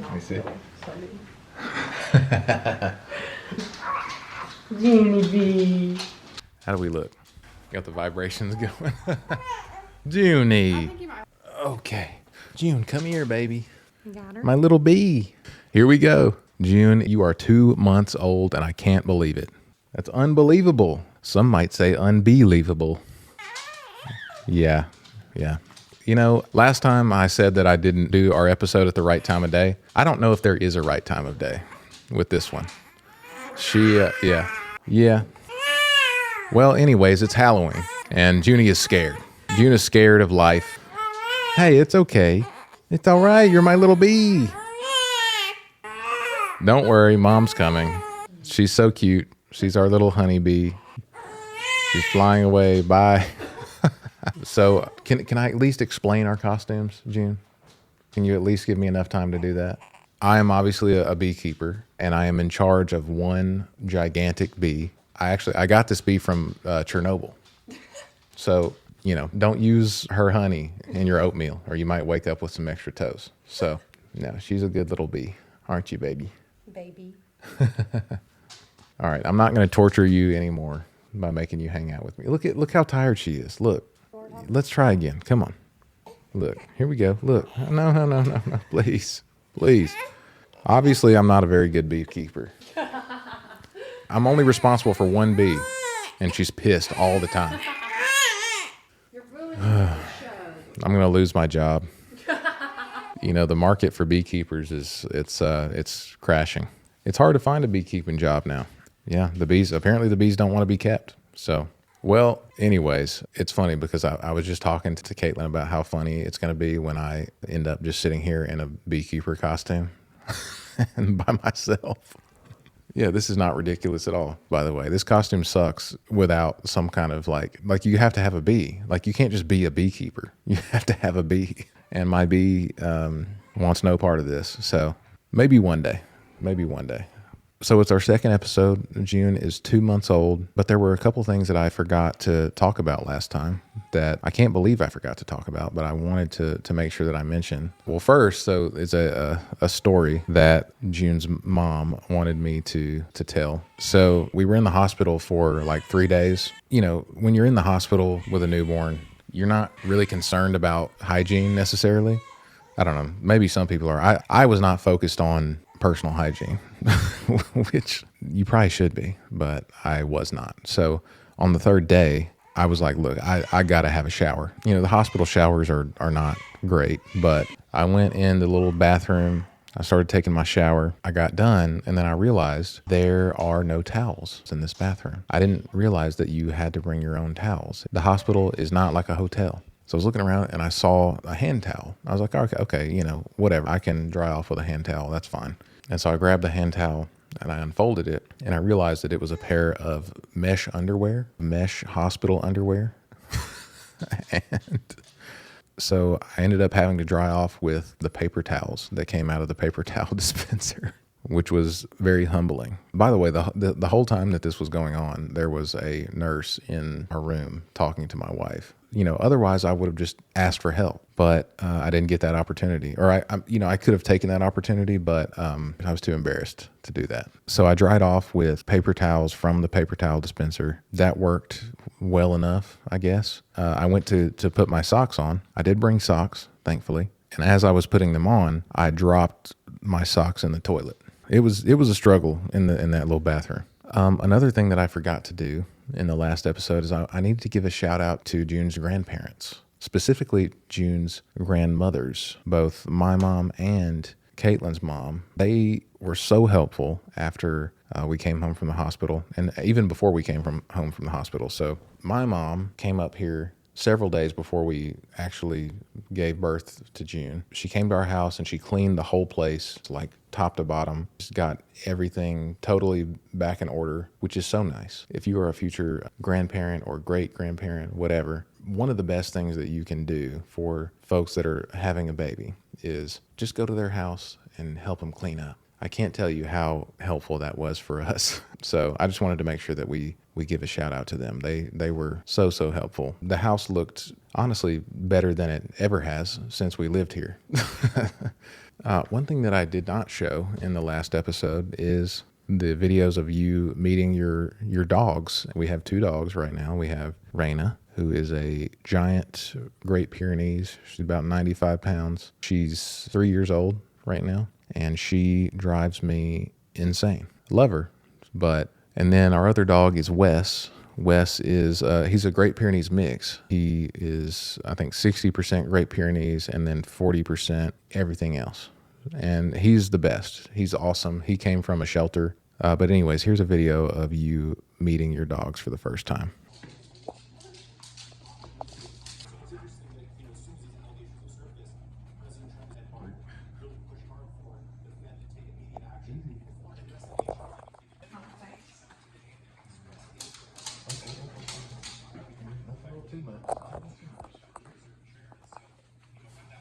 Let me see. Junie bee. How do we look? Got the vibrations going. Junie. Okay. June, come here, baby. Got her. My little bee. Here we go. June, you are 2 months old, and I can't believe it. That's unbelievable. Some might say unbelievable. Yeah. You know, last time I said that I didn't do our episode at the right time of day. I don't know if there is a right time of day with this one. Yeah. Well, anyways, it's Halloween, and Junie is scared. June is scared of life. Hey, it's okay. It's all right. You're my little bee. Don't worry, Mom's coming. She's so cute. She's our little honeybee. She's flying away. Bye. So, can I at least explain our costumes, June? Can you at least give me enough time to do that? I am obviously a beekeeper, and I am in charge of one gigantic bee. I got this bee from Chernobyl. So, you know, don't use her honey in your oatmeal, or you might wake up with some extra toes. So, no, she's a good little bee, aren't you, baby? Baby. All right, I'm not going to torture you anymore by making you hang out with me. Look how tired she is. Look, let's try again. Come on. Look, here we go. Look, no, please. Obviously, I'm not a very good beekeeper. I'm only responsible for one bee, and she's pissed all the time. You're ruining the show. I'm going to lose my job. You know, the market for beekeepers it's crashing. It's hard to find a beekeeping job now. Yeah, apparently the bees don't want to be kept. So, well, anyways, it's funny because I was just talking to Caitlin about how funny it's going to be when I end up just sitting here in a beekeeper costume and by myself. Yeah, this is not ridiculous at all, by the way. This costume sucks without some kind of like you have to have a bee. Like, you can't just be a beekeeper. You have to have a bee. And my bee wants no part of this. So maybe one day. So it's our second episode. June is 2 months old, but there were a couple things that I forgot to talk about last time that I can't believe I forgot to talk about, but I wanted to make sure that I mention. Well, first, so it's a story that June's mom wanted me to tell. So we were in the hospital for like 3 days. You know, when you're in the hospital with a newborn, you're not really concerned about hygiene necessarily. I don't know. Maybe some people are. I was not focused on personal hygiene, which you probably should be, but I was not. So on the third day, I was like, look, I got to have a shower. You know, the hospital showers are not great, but I went in the little bathroom. I started taking my shower. I got done, and then I realized there are no towels in this bathroom. I didn't realize that you had to bring your own towels. The hospital is not like a hotel. So I was looking around and I saw a hand towel. I was like, okay, you know, whatever. I can dry off with a hand towel. That's fine. And so I grabbed the hand towel and I unfolded it, and I realized that it was a pair of mesh hospital underwear. And so I ended up having to dry off with the paper towels that came out of the paper towel dispenser, which was very humbling. By the way, the whole time that this was going on, there was a nurse in her room talking to my wife. You know, otherwise I would have just asked for help, but I didn't get that opportunity. Or I could have taken that opportunity, but I was too embarrassed to do that. So I dried off with paper towels from the paper towel dispenser. That worked well enough, I guess. I went to put my socks on. I did bring socks, thankfully. And as I was putting them on, I dropped my socks in the toilet. It was a struggle in that little bathroom. Another thing that I forgot to do in the last episode is I needed to give a shout out to June's grandparents, specifically June's grandmothers, both my mom and Caitlin's mom. They were so helpful after we came home from the hospital, and even before we came home from the hospital. So my mom came up here several days before we actually gave birth to June. She came to our house and she cleaned the whole place, like top to bottom. Just got everything totally back in order, which is so nice. If you are a future grandparent or great grandparent, whatever, one of the best things that you can do for folks that are having a baby is just go to their house and help them clean up. I can't tell you how helpful that was for us. So I just wanted to make sure that we give a shout out to them. They were so helpful. The house looked honestly better than it ever has since we lived here. One thing that I did not show in the last episode is the videos of you meeting your dogs. We have 2 dogs right now. We have Raina, who is a giant Great Pyrenees. She's about 95 pounds. She's 3 years old right now, and she drives me insane. Love her, and then our other dog is Wes. Wes is he's a Great Pyrenees mix. He is, I think, 60% Great Pyrenees and then 40% everything else. And he's the best. He's awesome. He came from a shelter. But anyways, here's a video of you meeting your dogs for the first time.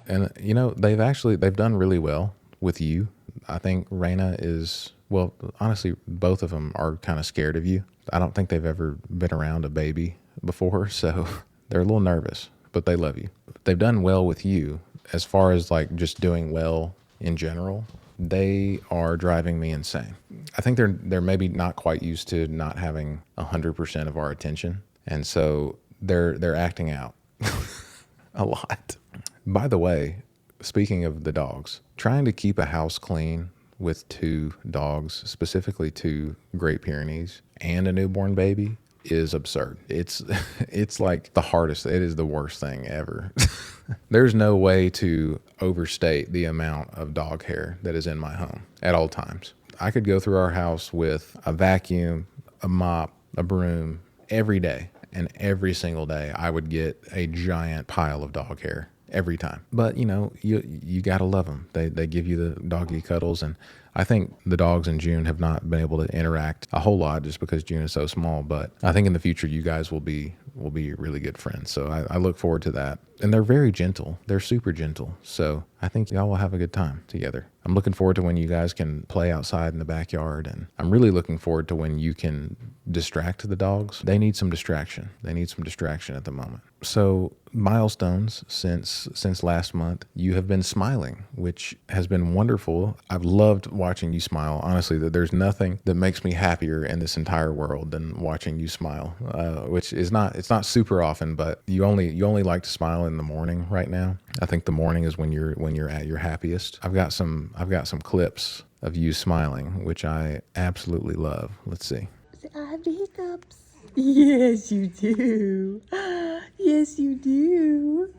And they've done really well with you. I think Raina is, well, honestly, both of them are kind of scared of you. I don't think they've ever been around a baby before, so they're a little nervous, but they love you. They've done well with you as far as like just doing well in general. They are driving me insane. I think they're maybe not quite used to not having 100% of our attention, and so they're acting out a lot. By the way, speaking of the dogs, trying to keep a house clean with 2 dogs, specifically 2 Great Pyrenees and a newborn baby, is absurd. It's like the hardest. It is the worst thing ever. There's no way to overstate the amount of dog hair that is in my home at all times. I could go through our house with a vacuum, a mop, a broom every day, and every single day I would get a giant pile of dog hair every time. But you gotta love them. They give you the doggy cuddles, and I think the dogs and June have not been able to interact a whole lot just because June is so small. But I think in the future you guys will be really good friends. So I look forward to that. And they're very gentle. They're super gentle. So I think y'all will have a good time together. I'm looking forward to when you guys can play outside in the backyard, and I'm really looking forward to when you can distract the dogs. They need some distraction. They need some distraction at the moment. So milestones since last month, you have been smiling, which has been wonderful. I've loved watching you smile. Honestly, that there's nothing that makes me happier in this entire world than watching you smile, which is it's not super often, but you only like to smile in the morning right now. I think the morning is when you're at your happiest. I've got some clips of you smiling, which I absolutely love. Let's see. I have the hiccups. Yes, you do. Yes, you do.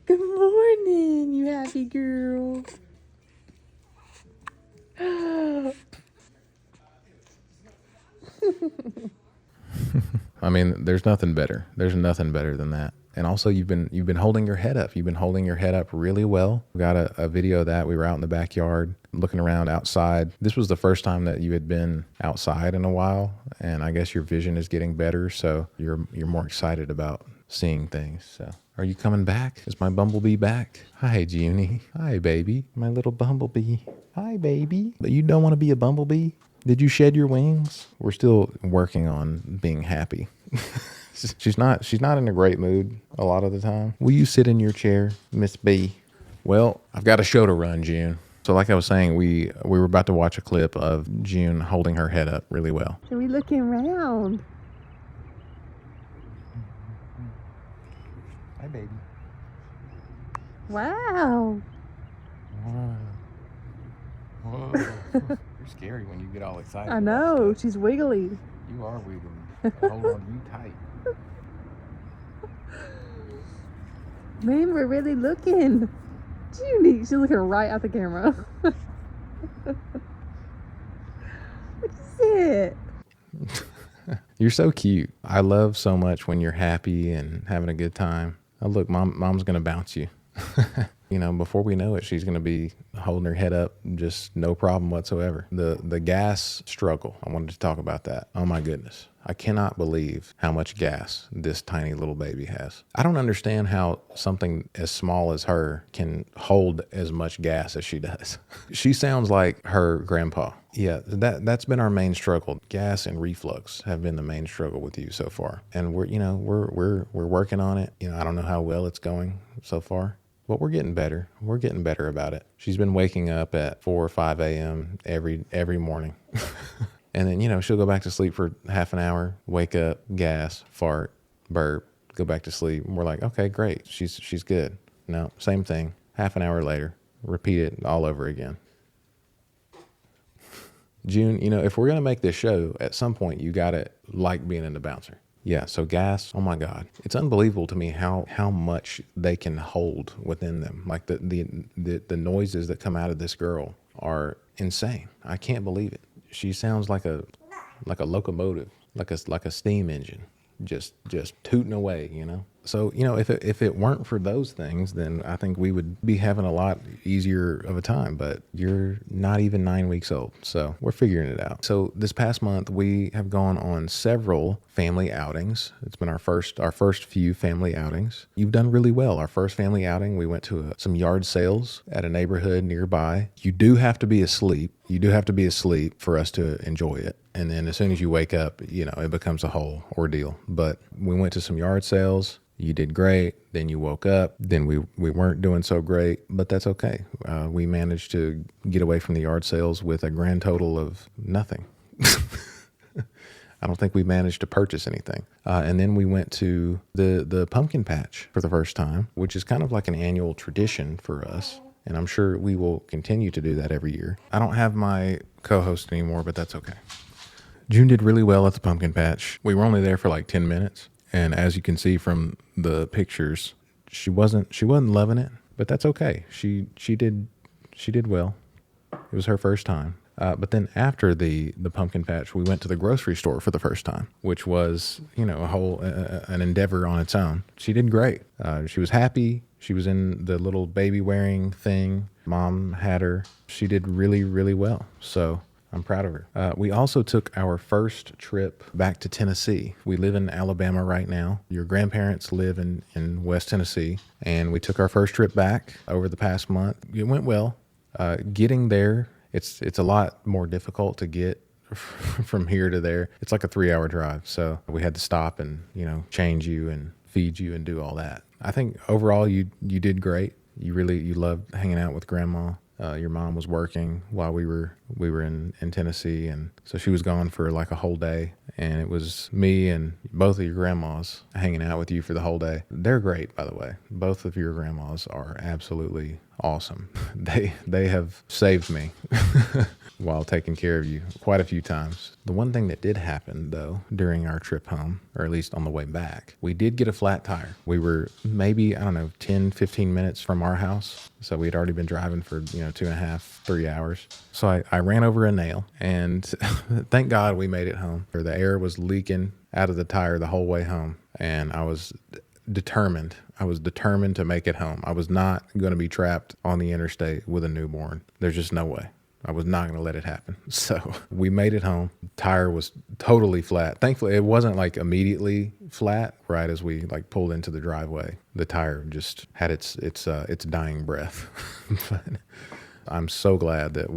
Good morning, you happy girl. I mean, there's nothing better. There's nothing better than that. And also, you've been holding your head up. You've been holding your head up really well. We got a video of that. We were out in the backyard looking around outside. This was the first time that you had been outside in a while, and I guess your vision is getting better, so you're more excited about seeing things. So, are you coming back? Is my bumblebee back? Hi, Junie. Hi, baby. My little bumblebee. Hi, baby. But you don't want to be a bumblebee? Did you shed your wings? We're still working on being happy. She's not in a great mood a lot of the time. Will you sit in your chair, Miss B? Well, I've got a show to run, June. So like I was saying, we were about to watch a clip of June holding her head up really well. So we're looking around. Hi, baby. Wow. Whoa. You're scary when you get all excited. I know, she's wiggly. You are wiggling. Hold on to you tight. Man, we're really looking. Junie, she's looking right at the camera. What is it? You're so cute. I love so much when you're happy and having a good time. Oh, look, mom's gonna bounce you. Before we know it, she's going to be holding her head up, just no problem whatsoever. The gas struggle, I wanted to talk about that. Oh my goodness. I cannot believe how much gas this tiny little baby has. I don't understand how something as small as her can hold as much gas as she does. She sounds like her grandpa. Yeah, that's been our main struggle. Gas and reflux have been the main struggle with you so far. And we're working on it. I don't know how well it's going so far. but we're getting better. We're getting better about it. She's been waking up at 4 or 5 a.m. every morning. And then, she'll go back to sleep for half an hour, wake up, gas, fart, burp, go back to sleep. And we're like, okay, great. She's good. No, same thing. Half an hour later, repeat it all over again. June, if we're going to make this show, at some point, you got to like being in the bouncer. Yeah, so gas, oh my God. It's unbelievable to me how much they can hold within them. Like the noises that come out of this girl are insane. I can't believe it. She sounds like a locomotive, like a steam engine, just tooting away, So, if it weren't for those things, then I think we would be having a lot easier of a time. But you're not even 9 weeks old, so we're figuring it out. So this past month, we have gone on several family outings. It's been our first few family outings. You've done really well. Our first family outing, we went to some yard sales at a neighborhood nearby. You do have to be asleep. You do have to be asleep for us to enjoy it. And then as soon as you wake up, it becomes a whole ordeal. But we went to some yard sales. You did great. Then you woke up. Then we weren't doing so great, but that's okay. We managed to get away from the yard sales with a grand total of nothing. I don't think we managed to purchase anything. And then we went to the pumpkin patch for the first time, which is kind of like an annual tradition for us. And I'm sure we will continue to do that every year. I don't have my co-host anymore, but that's okay. June did really well at the pumpkin patch. We were only there for like 10 minutes. And as you can see from the pictures, she wasn't loving it, but that's okay. She did well. It was her first time. But then after the pumpkin patch, we went to the grocery store for the first time, which was, a whole an endeavor on its own. She did great. She was happy. She was in the little baby wearing thing. Mom had her. She did really, really well. So I'm proud of her. We also took our first trip back to Tennessee. We live in Alabama right now. Your grandparents live in West Tennessee. And we took our first trip back over the past month. It went well. Getting there, it's a lot more difficult to get from here to there. It's like a 3-hour drive. So we had to stop and, change you and feed you and do all that. I think overall you did great. You loved hanging out with grandma. Your mom was working while we were in Tennessee, and so she was gone for like a whole day, and it was me and both of your grandmas hanging out with you for the whole day. They're great, by the way. Both of your grandmas are absolutely awesome. They have saved me while taking care of you quite a few times. The one thing that did happen, though, during our trip home, or at least on the way back, we did get a flat tire. We were maybe, 10, 15 minutes from our house. So we had already been driving for, 2.5, 3 hours. So I ran over a nail, and thank God we made it home. The air was leaking out of the tire the whole way home, and I was determined to make it home. I was not going to be trapped on the interstate with a newborn. There's just no way. I was not going to let it happen. So we made it home. Tire was totally flat. Thankfully, it wasn't like immediately flat right as we like pulled into the driveway. The tire just had its dying breath. But I'm so glad that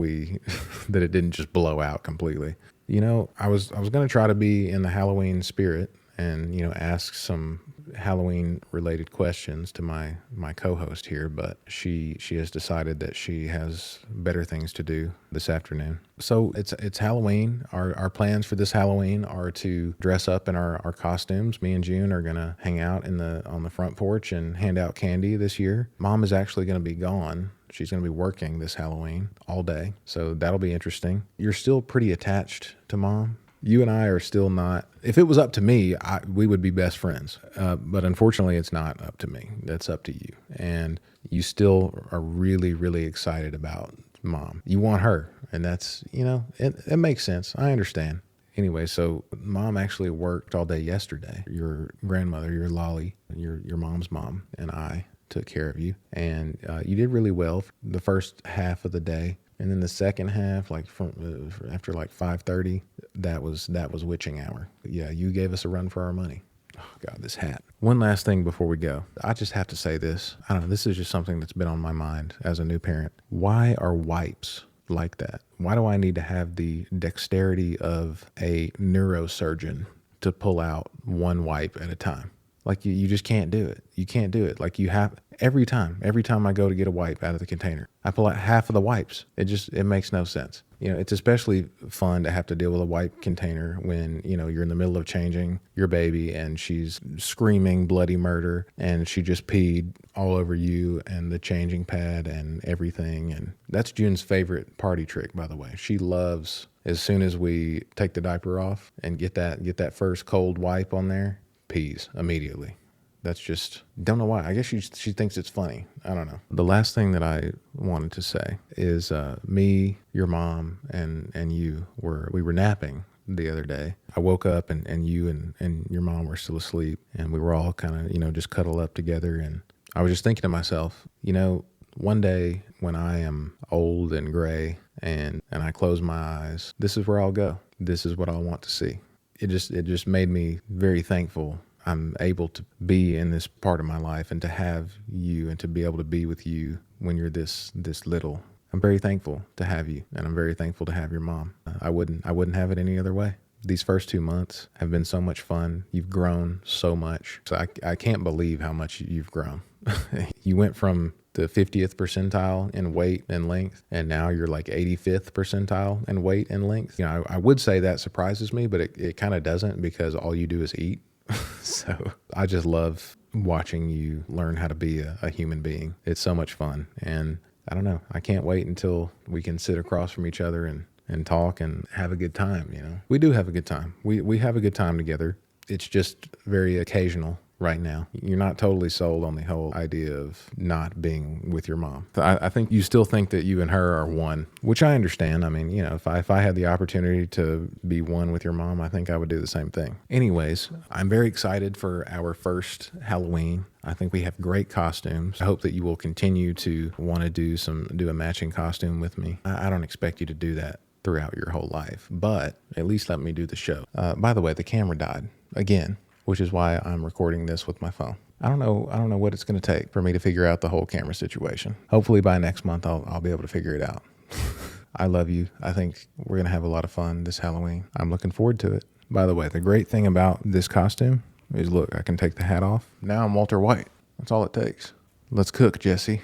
that it didn't just blow out completely. I was going to try to be in the Halloween spirit and, ask some Halloween related questions to my co-host here, but she has decided that she has better things to do this afternoon. So it's Halloween. Our plans for this Halloween are to dress up in our costumes. Me and June are gonna hang out on the front porch and hand out candy this year. Mom is actually gonna be gone. She's going to be working this Halloween all day, so that'll be interesting. You're still pretty attached to Mom. You and I are still not. If it was up to me, we would be best friends. But unfortunately, it's not up to me. That's up to you. And you still are really, really excited about Mom. You want her. And that's, it makes sense. I understand. Anyway, so Mom actually worked all day yesterday. Your grandmother, your Lolly, your mom's mom, and I took care of you. And you did really well for the first half of the day. And then the second half, like after like 5:30, that was witching hour. Yeah, you gave us a run for our money. Oh God, this hat. One last thing before we go. I just have to say this. I don't know, this is just something that's been on my mind as a new parent. Why are wipes like that? Why do I need to have the dexterity of a neurosurgeon to pull out one wipe at a time? Like you just can't do it. You can't do it. Like you have every time I go to get a wipe out of the container, I pull out half of the wipes. It makes no sense. It's especially fun to have to deal with a wipe container when, you're in the middle of changing your baby and she's screaming bloody murder and she just peed all over you and the changing pad and everything. And that's June's favorite party trick, by the way. She loves, as soon as we take the diaper off and get that first cold wipe on there, pees immediately. That's just, don't know why. I guess she thinks it's funny. I don't know. The last thing that I wanted to say is me, your mom, and you we were napping the other day. I woke up and you and your mom were still asleep, and we were all kind of, just cuddled up together. And I was just thinking to myself, one day when I am old and gray and I close my eyes, this is where I'll go. This is what I'll want to see. It just made me very thankful I'm able to be in this part of my life and to have you and to be able to be with you when you're this little. I'm very thankful to have you, and I'm very thankful to have your mom. I wouldn't have it any other way. These first 2 months have been so much fun. You've grown so much. So I can't believe how much you've grown. You went from the 50th percentile in weight and length, and now you're like 85th percentile in weight and length. I would say that surprises me, but it kind of doesn't, because all you do is eat. So I just love watching you learn how to be a human being. It's so much fun. And I don't know, I can't wait until we can sit across from each other and talk and have a good time. We do have a good time. We have a good time together. It's just very occasional right now. You're not totally sold on the whole idea of not being with your mom. I think you still think that you and her are one, which I understand. I mean, if I had the opportunity to be one with your mom, I think I would do the same thing. Anyways, I'm very excited for our first Halloween. I think we have great costumes. I hope that you will continue to want to do a matching costume with me. I don't expect you to do that throughout your whole life, but at least let me do the show. By the way, the camera died again, which is why I'm recording this with my phone. I don't know what it's going to take for me to figure out the whole camera situation. Hopefully by next month, I'll be able to figure it out. I love you. I think we're going to have a lot of fun this Halloween. I'm looking forward to it. By the way, the great thing about this costume is, look, I can take the hat off. Now I'm Walter White. That's all it takes. Let's cook, Jesse.